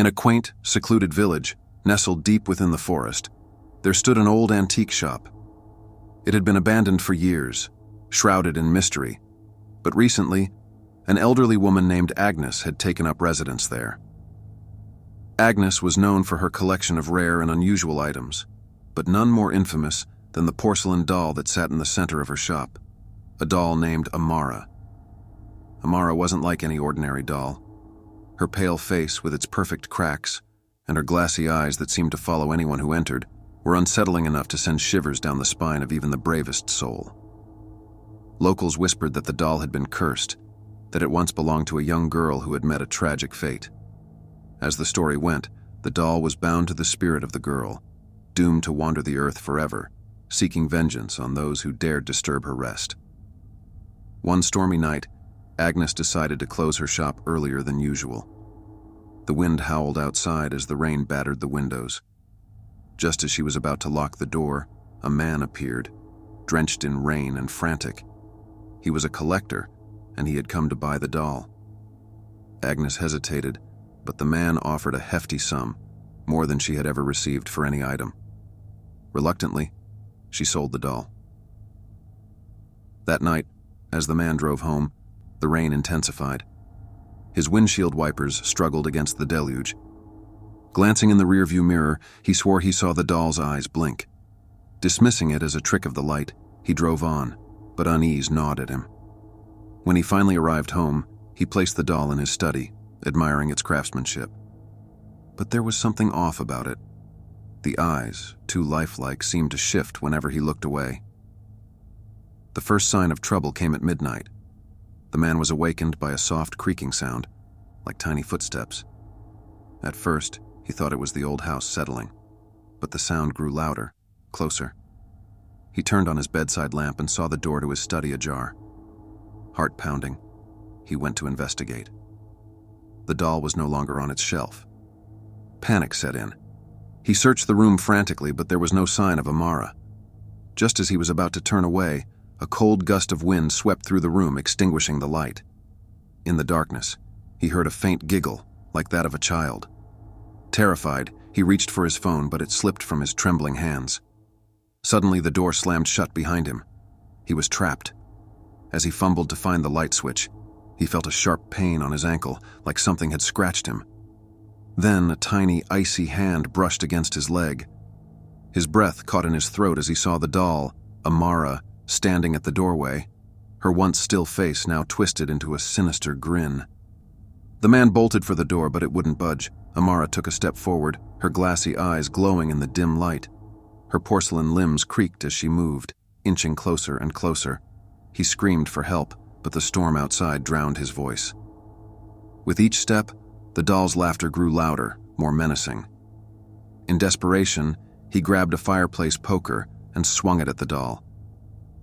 In a quaint, secluded village, nestled deep within the forest, there stood an old antique shop. It had been abandoned for years, shrouded in mystery, but recently, an elderly woman named Agnes had taken up residence there. Agnes was known for her collection of rare and unusual items, but none more infamous than the porcelain doll that sat in the center of her shop, a doll named Amara. Amara wasn't like any ordinary doll. Her pale face with its perfect cracks, and her glassy eyes that seemed to follow anyone who entered, were unsettling enough to send shivers down the spine of even the bravest soul. Locals whispered that the doll had been cursed, that it once belonged to a young girl who had met a tragic fate. As the story went, the doll was bound to the spirit of the girl, doomed to wander the earth forever, seeking vengeance on those who dared disturb her rest. One stormy night, Agnes decided to close her shop earlier than usual. The wind howled outside as the rain battered the windows. Just as she was about to lock the door, a man appeared, drenched in rain and frantic. He was a collector, and he had come to buy the doll. Agnes hesitated, but the man offered a hefty sum, more than she had ever received for any item. Reluctantly, she sold the doll. That night, as the man drove home, the rain intensified. His windshield wipers struggled against the deluge. Glancing in the rearview mirror, he swore he saw the doll's eyes blink. Dismissing it as a trick of the light, he drove on, but unease gnawed at him. When he finally arrived home, he placed the doll in his study, admiring its craftsmanship. But there was something off about it. The eyes, too lifelike, seemed to shift whenever he looked away. The first sign of trouble came at midnight. The man was awakened by a soft creaking sound, like tiny footsteps. At first, he thought it was the old house settling, but the sound grew louder, closer. He turned on his bedside lamp and saw the door to his study ajar. Heart pounding, he went to investigate. The doll was no longer on its shelf. Panic set in. He searched the room frantically, but there was no sign of Amara. Just as he was about to turn away, a cold gust of wind swept through the room, extinguishing the light. In the darkness, he heard a faint giggle, like that of a child. Terrified, he reached for his phone, but it slipped from his trembling hands. Suddenly, the door slammed shut behind him. He was trapped. As he fumbled to find the light switch, he felt a sharp pain on his ankle, like something had scratched him. Then a tiny, icy hand brushed against his leg. His breath caught in his throat as he saw the doll, Amara, standing at the doorway, her once still face now twisted into a sinister grin. The man bolted for the door, but it wouldn't budge. Amara took a step forward, her glassy eyes glowing in the dim light. Her porcelain limbs creaked as she moved, inching closer and closer. He screamed for help, but the storm outside drowned his voice. With each step, the doll's laughter grew louder, more menacing. In desperation, he grabbed a fireplace poker and swung it at the doll.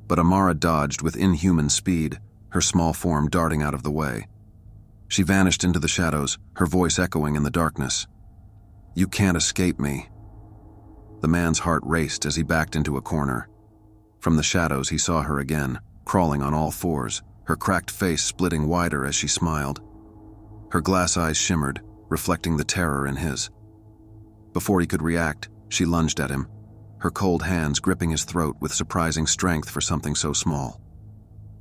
But Amara dodged with inhuman speed, her small form darting out of the way. She vanished into the shadows, her voice echoing in the darkness. "You can't escape me." The man's heart raced as he backed into a corner. From the shadows, he saw her again, crawling on all fours, her cracked face splitting wider as she smiled. Her glass eyes shimmered, reflecting the terror in his. Before he could react, she lunged at him, her cold hands gripping his throat with surprising strength for something so small.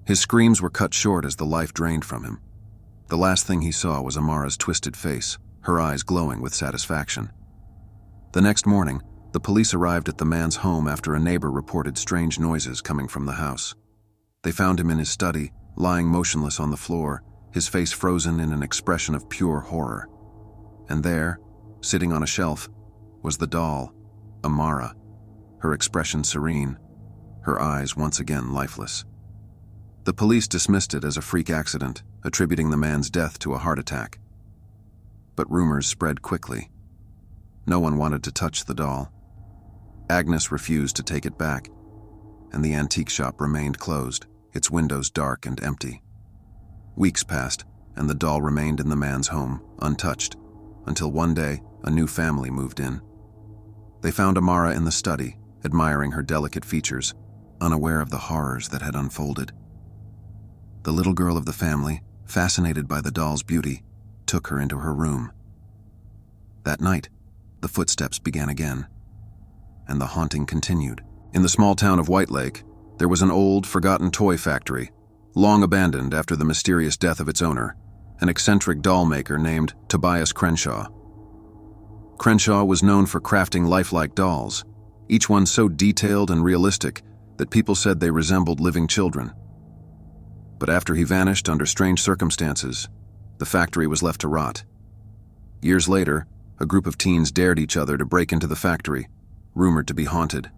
His screams were cut short as the life drained from him. The last thing he saw was Amara's twisted face, her eyes glowing with satisfaction. The next morning, the police arrived at the man's home after a neighbor reported strange noises coming from the house. They found him in his study, lying motionless on the floor, his face frozen in an expression of pure horror. And there, sitting on a shelf, was the doll, Amara, her expression serene, her eyes once again lifeless. The police dismissed it as a freak accident, attributing the man's death to a heart attack. But rumors spread quickly. No one wanted to touch the doll. Agnes refused to take it back, and the antique shop remained closed, its windows dark and empty. Weeks passed, and the doll remained in the man's home, untouched, until one day a new family moved in. They found Amara in the study, admiring her delicate features, unaware of the horrors that had unfolded. The little girl of the family, fascinated by the doll's beauty, took her into her room. That night, the footsteps began again, and the haunting continued. In the small town of White Lake, there was an old, forgotten toy factory, long abandoned after the mysterious death of its owner, an eccentric doll maker named Tobias Crenshaw. Crenshaw was known for crafting lifelike dolls, each one so detailed and realistic that people said they resembled living children. But after he vanished under strange circumstances, the factory was left to rot. Years later, a group of teens dared each other to break into the factory, rumored to be haunted.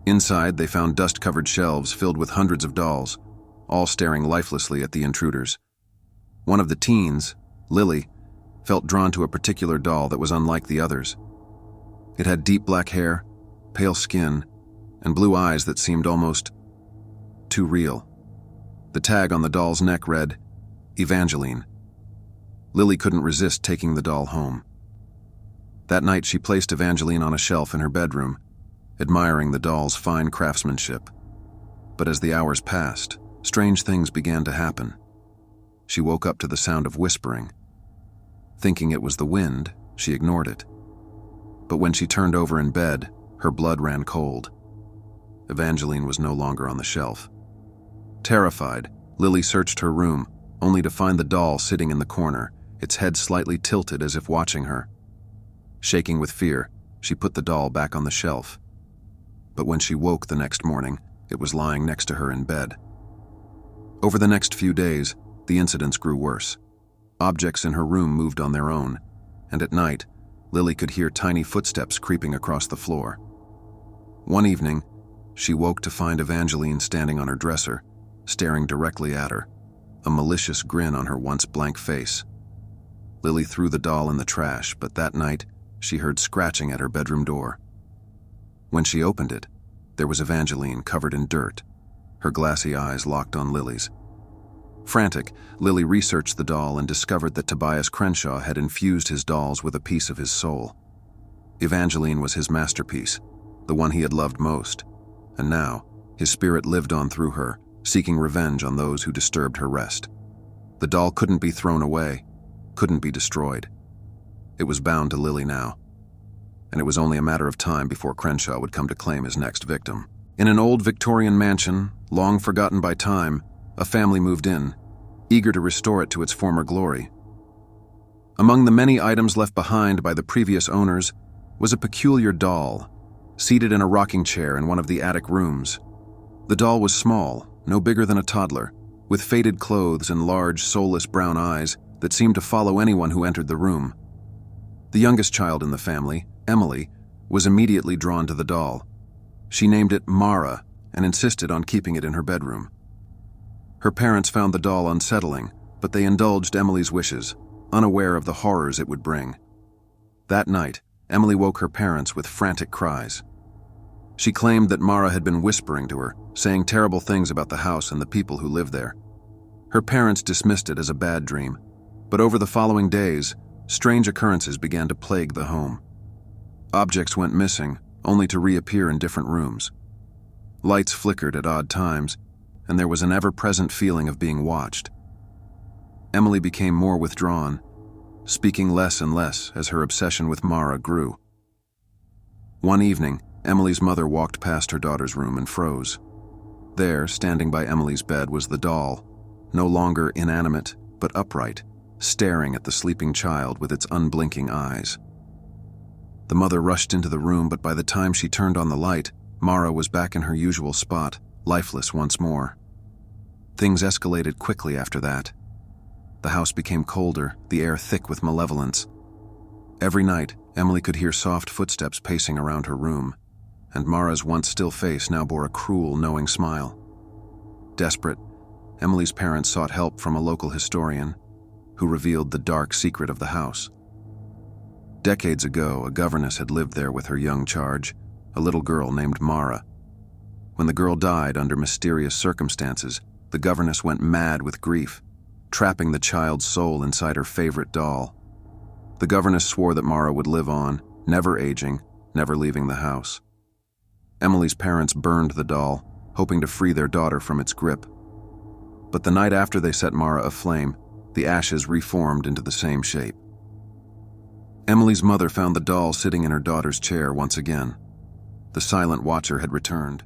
Inside, they found dust-covered shelves filled with hundreds of dolls, all staring lifelessly at the intruders. One of the teens, Lily, felt drawn to a particular doll that was unlike the others. It had deep black hair, pale skin, and blue eyes that seemed almost too real. The tag on the doll's neck read, Evangeline. Lily couldn't resist taking the doll home. That night she placed Evangeline on a shelf in her bedroom, admiring the doll's fine craftsmanship. But as the hours passed, strange things began to happen. She woke up to the sound of whispering. Thinking it was the wind, she ignored it. But when she turned over in bed, her blood ran cold. Evangeline was no longer on the shelf. Terrified, Lily searched her room, only to find the doll sitting in the corner, its head slightly tilted as if watching her. Shaking with fear, she put the doll back on the shelf. But when she woke the next morning, it was lying next to her in bed. Over the next few days, the incidents grew worse. Objects in her room moved on their own, and at night, Lily could hear tiny footsteps creeping across the floor. One evening, she woke to find Evangeline standing on her dresser, staring directly at her, a malicious grin on her once blank face. Lily threw the doll in the trash, but that night, she heard scratching at her bedroom door. When she opened it, there was Evangeline covered in dirt, her glassy eyes locked on Lily's. Frantic, Lily researched the doll and discovered that Tobias Crenshaw had infused his dolls with a piece of his soul. Evangeline was his masterpiece, the one he had loved most, and now, his spirit lived on through her, seeking revenge on those who disturbed her rest. The doll couldn't be thrown away, couldn't be destroyed. It was bound to Lily now, and it was only a matter of time before Crenshaw would come to claim his next victim. In an old Victorian mansion, long forgotten by time, a family moved in, eager to restore it to its former glory. Among the many items left behind by the previous owners was a peculiar doll, seated in a rocking chair in one of the attic rooms. The doll was small, no bigger than a toddler, with faded clothes and large, soulless brown eyes that seemed to follow anyone who entered the room. The youngest child in the family, Emily, was immediately drawn to the doll. She named it Mara and insisted on keeping it in her bedroom. Her parents found the doll unsettling, but they indulged Emily's wishes, unaware of the horrors it would bring. That night, Emily woke her parents with frantic cries. She claimed that Mara had been whispering to her, saying terrible things about the house and the people who lived there. Her parents dismissed it as a bad dream, but over the following days, strange occurrences began to plague the home. Objects went missing, only to reappear in different rooms. Lights flickered at odd times, and there was an ever-present feeling of being watched. Emily became more withdrawn, speaking less and less as her obsession with Mara grew. One evening, Emily's mother walked past her daughter's room and froze. There, standing by Emily's bed, was the doll, no longer inanimate, but upright, staring at the sleeping child with its unblinking eyes. The mother rushed into the room, but by the time she turned on the light, Mara was back in her usual spot, lifeless once more. Things escalated quickly after that. The house became colder, the air thick with malevolence. Every night, Emily could hear soft footsteps pacing around her room, and Mara's once still face now bore a cruel, knowing smile. Desperate, Emily's parents sought help from a local historian, who revealed the dark secret of the house. Decades ago, a governess had lived there with her young charge, a little girl named Mara. When the girl died under mysterious circumstances, the governess went mad with grief, trapping the child's soul inside her favorite doll. The governess swore that Mara would live on, never aging, never leaving the house. Emily's parents burned the doll, hoping to free their daughter from its grip. But the night after they set Mara aflame, the ashes reformed into the same shape. Emily's mother found the doll sitting in her daughter's chair once again. The silent watcher had returned.